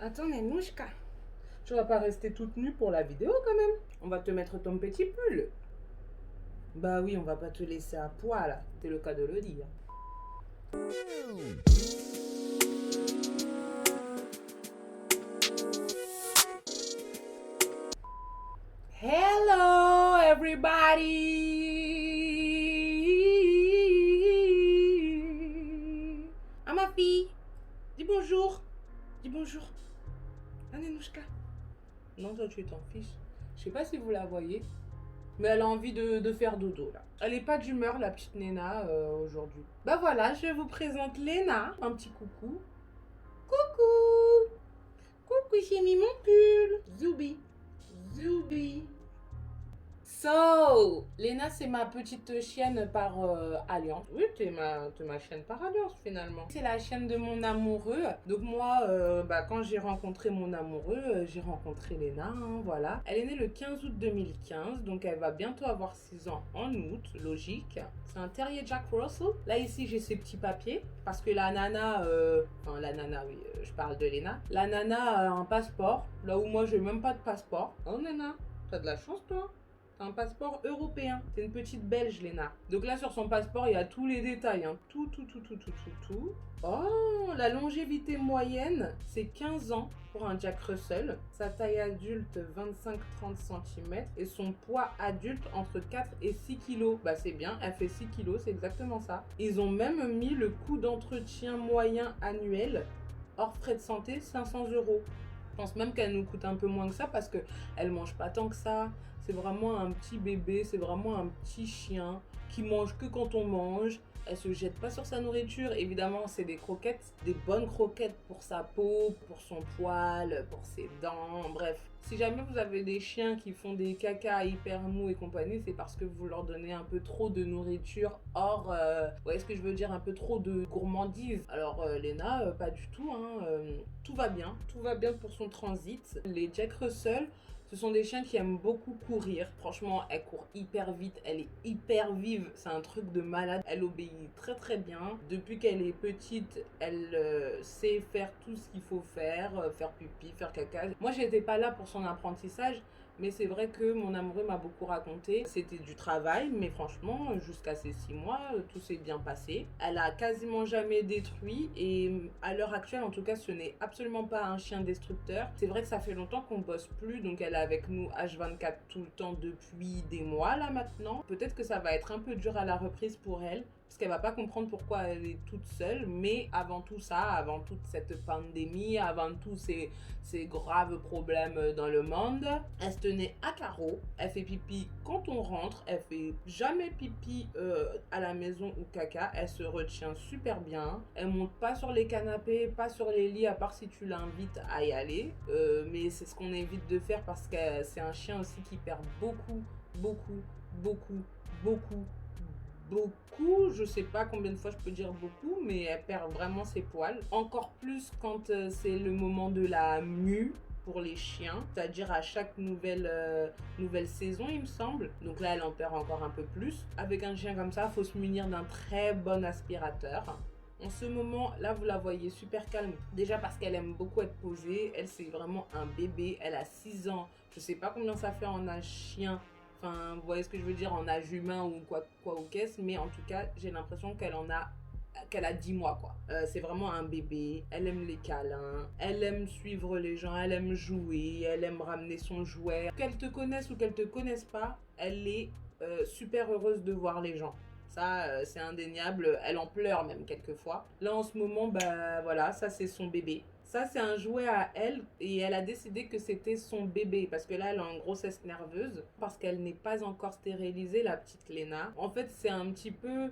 Attends, Nenouchka, tu vas pas rester toute nue pour la vidéo quand même. On va te mettre ton petit pull. Bah oui, on va pas te laisser à poil, c'est le cas de le dire. Hello everybody. Ah ma fille, dis bonjour. Dis bonjour. Ah Nenouchka. Non, toi tu t'en fiches. Je sais pas si vous la voyez, mais elle a envie de faire dodo là. Elle est pas d'humeur la petite Léna aujourd'hui. Bah voilà, je vous présente Léna. Un petit coucou. Coucou. Coucou, j'ai mis mon pull. Zoubi. Zoubi. So, Léna, c'est ma petite chienne par alliance. Oui, t'es ma chienne par alliance finalement. C'est la chienne de mon amoureux. Donc moi, quand j'ai rencontré mon amoureux, j'ai rencontré Léna, hein, voilà. Elle est née le 15 août 2015, donc elle va bientôt avoir 6 ans en août, logique. C'est un terrier Jack Russell. Là ici, j'ai ses petits papiers, parce que la nana, la nana, oui, je parle de Léna. La nana a un passeport, là où moi, j'ai même pas de passeport. Oh nana, t'as de la chance toi. Un passeport européen. C'est une petite belge, Léna. Donc là, sur son passeport, il y a tous les détails. Hein. Tout. Oh, la longévité moyenne, c'est 15 ans pour un Jack Russell. Sa taille adulte, 25-30 cm. Et son poids adulte, entre 4 et 6 kg. Bah, c'est bien, elle fait 6 kg, c'est exactement ça. Ils ont même mis le coût d'entretien moyen annuel, hors frais de santé, 500 euros. Je pense même qu'elle nous coûte un peu moins que ça parce qu'elle mange pas tant que ça. C'est vraiment un petit bébé, c'est vraiment un petit chien qui mange que quand on mange. Elle se jette pas sur sa nourriture. Évidemment, c'est des croquettes, des bonnes croquettes pour sa peau, pour son poil, pour ses dents, bref. Si jamais vous avez des chiens qui font des caca hyper mous et compagnie, c'est parce que vous leur donnez un peu trop de nourriture hors, vous voyez ce que je veux dire, un peu trop de gourmandise. Alors Léna, pas du tout, hein, tout va bien pour son transit. Les Jack Russell, ce sont des chiens qui aiment beaucoup courir. Franchement, elle court hyper vite, elle est hyper vive. C'est un truc de malade. Elle obéit très très bien. Depuis qu'elle est petite, elle sait faire tout ce qu'il faut faire. Faire pipi, faire caca. Moi, j'étais pas là pour son apprentissage. Mais c'est vrai que mon amoureux m'a beaucoup raconté. C'était du travail, mais franchement, jusqu'à ces 6 mois, tout s'est bien passé. Elle a quasiment jamais détruit et à l'heure actuelle, en tout cas, ce n'est absolument pas un chien destructeur. C'est vrai que ça fait longtemps qu'on bosse plus, donc elle est avec nous H24 tout le temps depuis des mois là maintenant. Peut-être que ça va être un peu dur à la reprise pour elle, parce qu'elle va pas comprendre pourquoi elle est toute seule, mais avant tout ça, avant toute cette pandémie, avant tous ces graves problèmes dans le monde, elle se tenait à carreau, elle fait pipi quand on rentre, elle fait jamais pipi à la maison ou caca, elle se retient super bien, elle monte pas sur les canapés, pas sur les lits, à part si tu l'invites à y aller, mais c'est ce qu'on évite de faire parce que c'est un chien aussi qui perd beaucoup, beaucoup, je sais pas combien de fois je peux dire beaucoup, mais elle perd vraiment ses poils. Encore plus quand c'est le moment de la mue pour les chiens, c'est-à-dire à chaque nouvelle saison, il me semble. Donc là, elle en perd encore un peu plus. Avec un chien comme ça, il faut se munir d'un très bon aspirateur. En ce moment, là, vous la voyez super calme. Déjà parce qu'elle aime beaucoup être posée. Elle, c'est vraiment un bébé. Elle a 6 ans. Je sais pas combien ça fait en âge chien. Enfin, vous voyez ce que je veux dire, en âge humain ou quoi ou qu'est-ce, mais en tout cas, j'ai l'impression qu'elle a 10 mois quoi. C'est vraiment un bébé, elle aime les câlins, elle aime suivre les gens, elle aime jouer, elle aime ramener son jouet. Qu'elle te connaisse ou qu'elle te connaisse pas, elle est super heureuse de voir les gens. Ça, c'est indéniable. Elle en pleure même quelquefois. Là, en ce moment, bah voilà, ça c'est son bébé. Ça, c'est un jouet à elle et elle a décidé que c'était son bébé parce que là, elle est en grossesse nerveuse parce qu'elle n'est pas encore stérilisée, la petite Léna. En fait, c'est un petit peu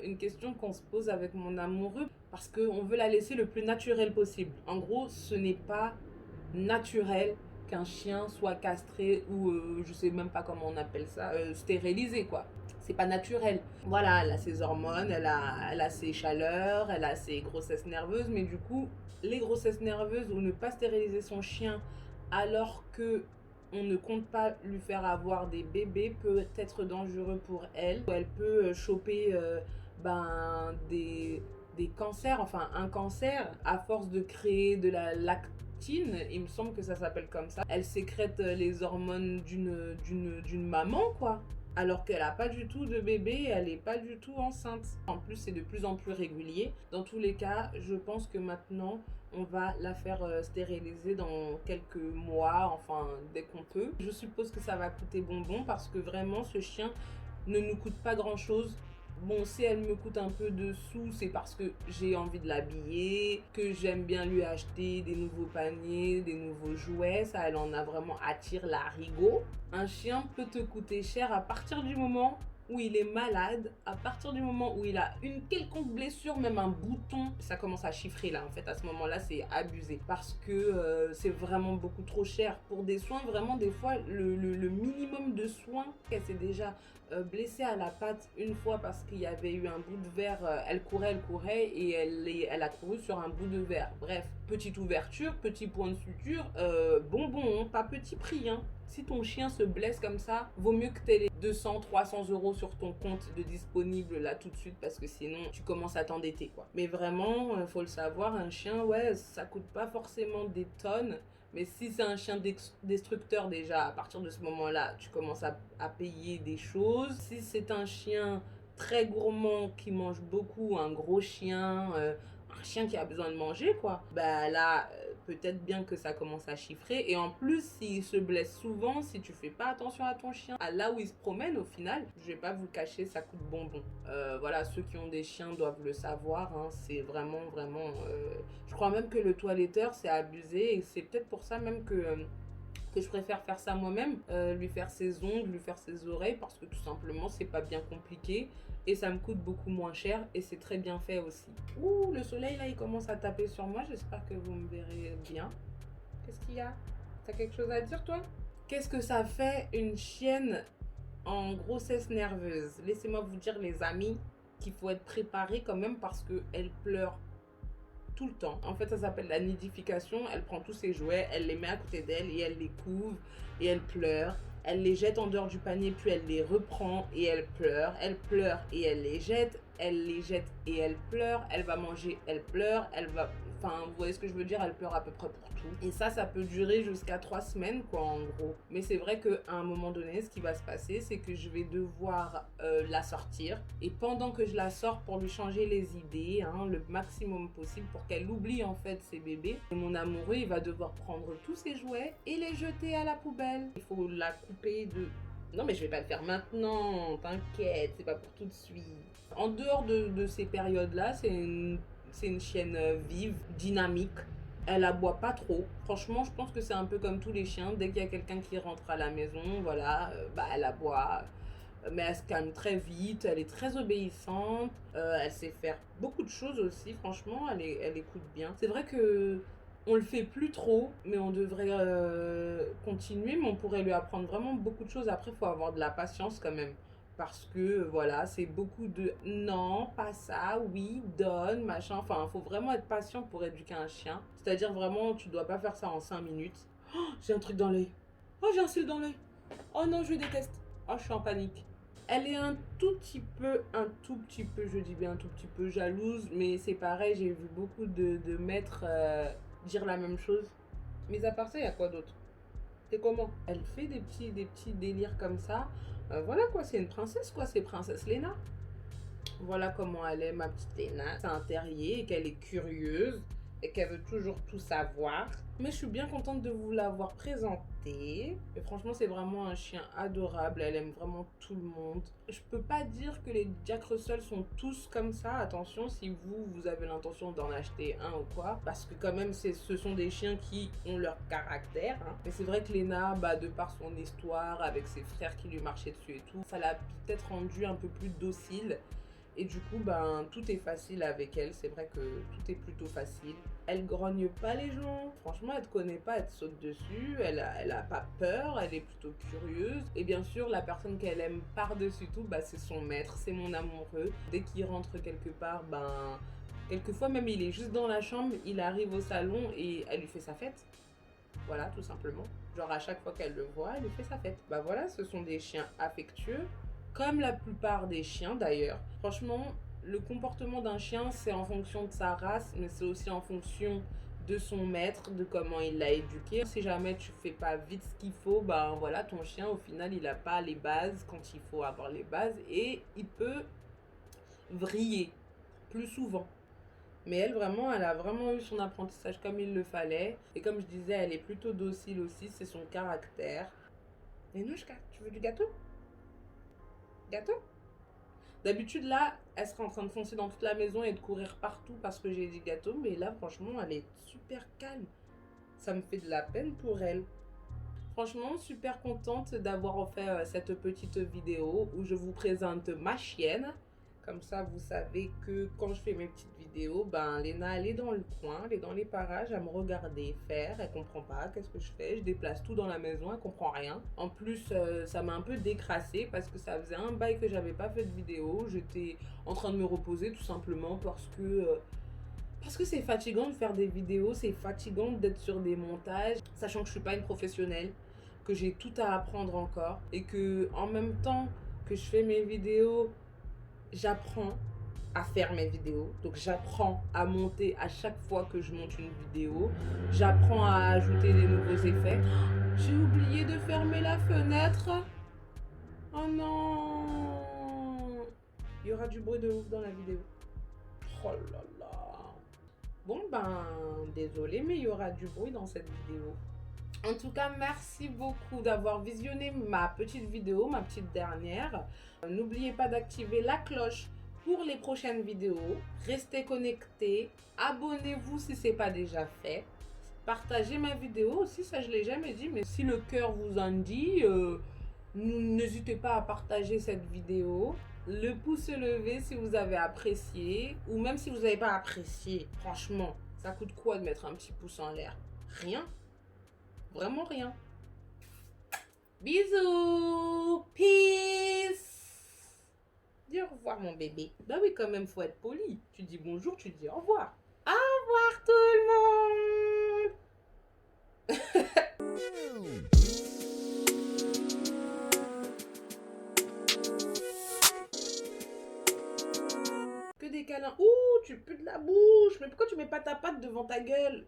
une question qu'on se pose avec mon amoureux parce qu'on veut la laisser le plus naturel possible. En gros, ce n'est pas naturel qu'un chien soit castré ou je sais même pas comment on appelle ça, stérilisé quoi. C'est pas naturel. Voilà, elle a ses hormones, elle a ses chaleurs, elle a ses grossesses nerveuses, mais du coup, les grossesses nerveuses ou ne pas stériliser son chien alors que on ne compte pas lui faire avoir des bébés peut être dangereux pour elle. Elle peut choper des cancers, enfin un cancer, à force de créer de la prolactine, il me semble que ça s'appelle comme ça. Elle sécrète les hormones d'une maman, quoi. Alors qu'elle n'a pas du tout de bébé, elle n'est pas du tout enceinte. En plus, c'est de plus en plus régulier. Dans tous les cas, je pense que maintenant, on va la faire stériliser dans quelques mois, enfin, dès qu'on peut. Je suppose que ça va coûter bonbon parce que vraiment, ce chien ne nous coûte pas grand-chose. Bon, si elle me coûte un peu de sous, c'est parce que j'ai envie de l'habiller, que j'aime bien lui acheter des nouveaux paniers, des nouveaux jouets. Ça, elle en a vraiment à tire-larigot. Un chien peut te coûter cher à partir du moment où il est malade, à partir du moment où il a une quelconque blessure, même un bouton, ça commence à chiffrer là. En fait, à ce moment-là, c'est abusé parce que c'est vraiment beaucoup trop cher. Pour des soins, vraiment, des fois, le minimum de soins, qu'elle s'est déjà blessée à la patte une fois parce qu'il y avait eu un bout de verre. Elle courait et elle a couru sur un bout de verre. Bref, petite ouverture, petit point de suture, bonbon, pas petit prix, hein. Si ton chien se blesse comme ça, vaut mieux que tu aies les 200, 300 euros sur ton compte de disponible là tout de suite parce que sinon tu commences à t'endetter, quoi. Mais vraiment, faut le savoir, un chien, ouais, ça coûte pas forcément des tonnes. Mais si c'est un chien destructeur déjà, à partir de ce moment-là, tu commences à payer des choses. Si c'est un chien très gourmand qui mange beaucoup, un gros chien, un chien qui a besoin de manger, quoi, bah là, peut-être bien que ça commence à chiffrer. Et en plus, s'il se blesse souvent, si tu fais pas attention à ton chien, à là où il se promène, au final, je vais pas vous le cacher, ça coûte bonbon. Voilà, ceux qui ont des chiens doivent le savoir, hein, c'est vraiment, vraiment... je crois même que le toiletteur, c'est abusé. Et c'est peut-être pour ça même que je préfère faire ça moi-même, lui faire ses ongles, lui faire ses oreilles, parce que tout simplement, c'est pas bien compliqué. Et ça me coûte beaucoup moins cher et c'est très bien fait aussi. Ouh, le soleil là, il commence à taper sur moi. J'espère que vous me verrez bien. Qu'est-ce qu'il y a? T'as quelque chose à dire, toi? Qu'est-ce que ça fait une chienne en grossesse nerveuse? Laissez-moi vous dire, les amis, qu'il faut être préparé quand même parce qu'elle pleure tout le temps. En fait, ça s'appelle la nidification. Elle prend tous ses jouets, elle les met à côté d'elle et elle les couvre et elle pleure. Elle les jette en dehors du panier, puis elle les reprend et elle pleure et elle les jette et elle pleure. Elle va manger, elle pleure, elle va... Enfin, vous voyez ce que je veux dire, elle pleure à peu près pour tout. Et ça peut durer jusqu'à 3 semaines, quoi, en gros. Mais c'est vrai qu'à un moment donné, ce qui va se passer, c'est que je vais devoir la sortir. Et pendant que je la sors pour lui changer les idées, hein, le maximum possible, pour qu'elle oublie en fait ses bébés, et mon amoureux, il va devoir prendre tous ses jouets et les jeter à la poubelle. Il faut la couper de... Non, mais je vais pas le faire maintenant, t'inquiète, c'est pas pour tout de suite. En dehors de ces périodes-là, c'est une chienne vive, dynamique. Elle aboie pas trop. Franchement, je pense que c'est un peu comme tous les chiens. Dès qu'il y a quelqu'un qui rentre à la maison, voilà, elle aboie. Mais elle se calme très vite, elle est très obéissante. Elle sait faire beaucoup de choses aussi, franchement, elle écoute bien. C'est vrai que on le fait plus trop, mais on devrait continuer, mais on pourrait lui apprendre vraiment beaucoup de choses. Après, il faut avoir de la patience quand même. Parce que voilà, c'est beaucoup de non, pas ça, oui, donne, machin. Enfin, il faut vraiment être patient pour éduquer un chien. C'est-à-dire vraiment, tu dois pas faire ça en 5 minutes. Oh, j'ai un truc dans l'œil. Oh, j'ai un cil dans l'œil. Oh non, je déteste. Oh, je suis en panique. Elle est un tout petit peu, je dis bien un tout petit peu jalouse, mais c'est pareil, j'ai vu beaucoup de maîtres dire la même chose. Mais à part ça, il y a quoi d'autre? C'est comment? Elle fait des petits délires comme ça. Voilà quoi, c'est une princesse quoi, c'est princesse Léna. Voilà comment elle est, ma petite Léna. C'est un terrier et qu'elle est curieuse et qu'elle veut toujours tout savoir. Mais je suis bien contente de vous l'avoir présenté. Et franchement, c'est vraiment un chien adorable. Elle aime vraiment tout le monde. Je peux pas dire que les Jack Russell sont tous comme ça. Attention, si vous avez l'intention d'en acheter un ou quoi. Parce que quand même, ce sont des chiens qui ont leur caractère. Hein. Mais c'est vrai que Léna, de par son histoire, avec ses frères qui lui marchaient dessus et tout, ça l'a peut-être rendue un peu plus docile. Et du coup, tout est facile avec elle. C'est vrai que tout est plutôt facile. Elle grogne pas les gens. Franchement, elle te connaît pas, elle te saute dessus. Elle a pas peur, elle est plutôt curieuse. Et bien sûr, la personne qu'elle aime par-dessus tout, c'est son maître, c'est mon amoureux. Dès qu'il rentre quelque part, quelquefois même il est juste dans la chambre, il arrive au salon et elle lui fait sa fête. Voilà, tout simplement. Genre à chaque fois qu'elle le voit, elle lui fait sa fête. Voilà, ce sont des chiens affectueux. Comme la plupart des chiens d'ailleurs. Franchement, le comportement d'un chien, c'est en fonction de sa race, mais c'est aussi en fonction de son maître, de comment il l'a éduqué. Si jamais tu fais pas vite ce qu'il faut, ben voilà, ton chien au final il a pas les bases quand il faut avoir les bases et il peut vriller plus souvent. Mais elle, vraiment, elle a vraiment eu son apprentissage comme il le fallait. Et comme je disais, elle est plutôt docile aussi, c'est son caractère. Et Nouchka, tu veux du gâteau? Gâteau? D'habitude, là, elle serait en train de foncer dans toute la maison et de courir partout parce que j'ai dit gâteau. Mais là, franchement, elle est super calme. Ça me fait de la peine pour elle. Franchement, super contente d'avoir fait cette petite vidéo où je vous présente ma chienne. Comme ça, vous savez que quand je fais mes petites vidéos, ben Léna, elle est dans le coin, elle est dans les parages à me regarder faire. Elle comprend pas qu'est-ce que je fais. Je déplace tout dans la maison, elle comprend rien. En plus, ça m'a un peu décrassée parce que ça faisait un bail que j'avais pas fait de vidéo. J'étais en train de me reposer tout simplement parce que c'est fatigant de faire des vidéos, c'est fatigant d'être sur des montages, sachant que je suis pas une professionnelle, que j'ai tout à apprendre encore et que en même temps que je fais mes vidéos, j'apprends à faire mes vidéos. Donc j'apprends à monter à chaque fois que je monte une vidéo. J'apprends à ajouter des nouveaux effets. J'ai oublié de fermer la fenêtre. Oh non! Il y aura du bruit de ouf dans la vidéo. Oh là là. Bon ben, désolé, mais il y aura du bruit dans cette vidéo. En tout cas, merci beaucoup d'avoir visionné ma petite vidéo, ma petite dernière. N'oubliez pas d'activer la cloche pour les prochaines vidéos. Restez connectés. Abonnez-vous si ce n'est pas déjà fait. Partagez ma vidéo aussi, ça je ne l'ai jamais dit, mais si le cœur vous en dit, n'hésitez pas à partager cette vidéo. Le pouce levé si vous avez apprécié, ou même si vous n'avez pas apprécié. Franchement, ça coûte quoi de mettre un petit pouce en l'air? Rien. Vraiment rien. Bisous. Peace. Dis au revoir mon bébé. Bah oui, quand même, faut être poli. Tu dis bonjour, tu dis au revoir. Au revoir tout le monde. Que des câlins. Ouh, tu pues de la bouche. Mais pourquoi tu mets pas ta patte devant ta gueule?